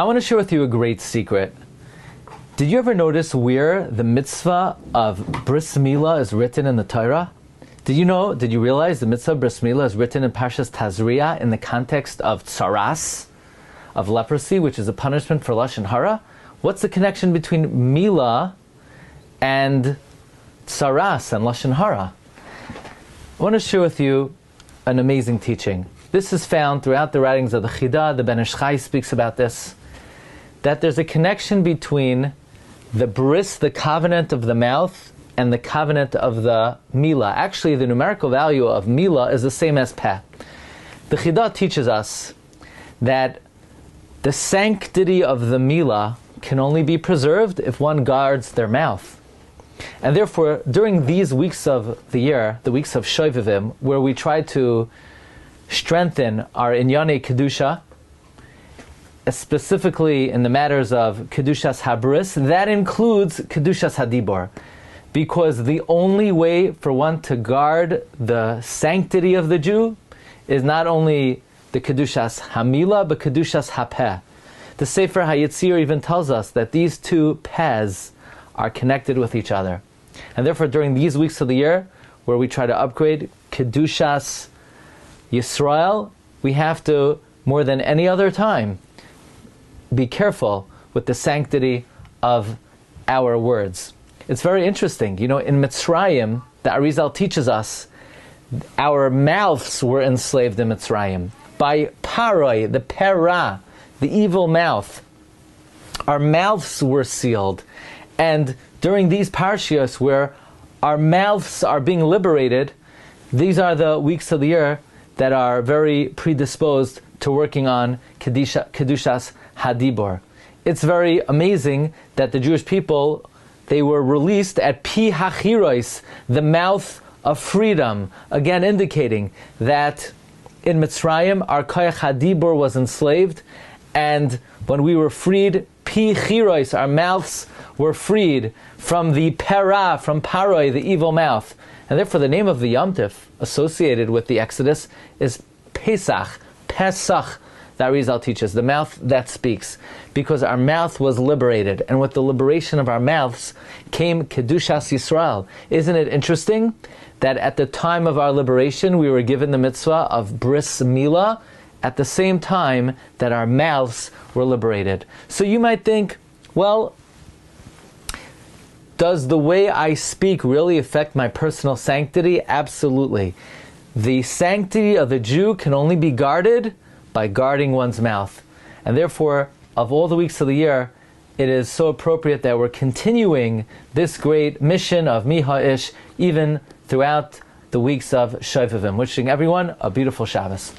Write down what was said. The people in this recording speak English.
I want to share with you a great secret. Did you ever notice where the mitzvah of bris milah is written in the Torah? Did you realize the mitzvah of bris milah is written in Parshas Tazria in the context of tsaras, of leprosy, which is a punishment for lashon hara? What's the connection between milah and tsaras and lashon hara? I want to share with you an amazing teaching. This is found throughout the writings of the Chida. The Ben Ish Chai speaks about this, that there's a connection between the bris, the covenant of the mouth, and the covenant of the milah. Actually, the numerical value of milah is the same as peh. The Chida teaches us that the sanctity of the milah can only be preserved if one guards their mouth. And therefore, during these weeks of the year, the weeks of Shovavim, where we try to strengthen our inyane kedusha, specifically in the matters of kedushas habris, that includes kedushas hadibor, because the only way for one to guard the sanctity of the Jew is not only the kedushas hamila, but kedushas hapeh. The Sefer HaYitzir even tells us that these two pehs are connected with each other. And therefore, during these weeks of the year, where we try to upgrade kedushas Yisrael, we have to, more than any other time, be careful with the sanctity of our words. It's very interesting. In Mitzrayim, the Arizal teaches us, our mouths were enslaved in Mitzrayim. By paroi, the perah, the evil mouth, our mouths were sealed. And during these parshios where our mouths are being liberated, these are the weeks of the year that are very predisposed to working on kedushas hadibor. It's very amazing that the Jewish people, they were released at pi hachiros, the mouth of freedom, again indicating that in Mitzrayim our koyach hadibor was enslaved, and when we were freed, pi chiros, our mouths were freed from the perah, from paroi, the evil mouth. And therefore the name of the Yom Tif associated with the Exodus is Pesach, Pesach, that Arizal teaches, the mouth that speaks, because our mouth was liberated, and with the liberation of our mouths came Kedushas Yisrael. Isn't it interesting that at the time of our liberation we were given the mitzvah of bris milah at the same time that our mouths were liberated? So you might think, well, does the way I speak really affect my personal sanctity? Absolutely. The sanctity of the Jew can only be guarded by guarding one's mouth. And therefore, of all the weeks of the year, it is so appropriate that we're continuing this great mission of Milah even throughout the weeks of Shovavim. Wishing everyone a beautiful Shabbos.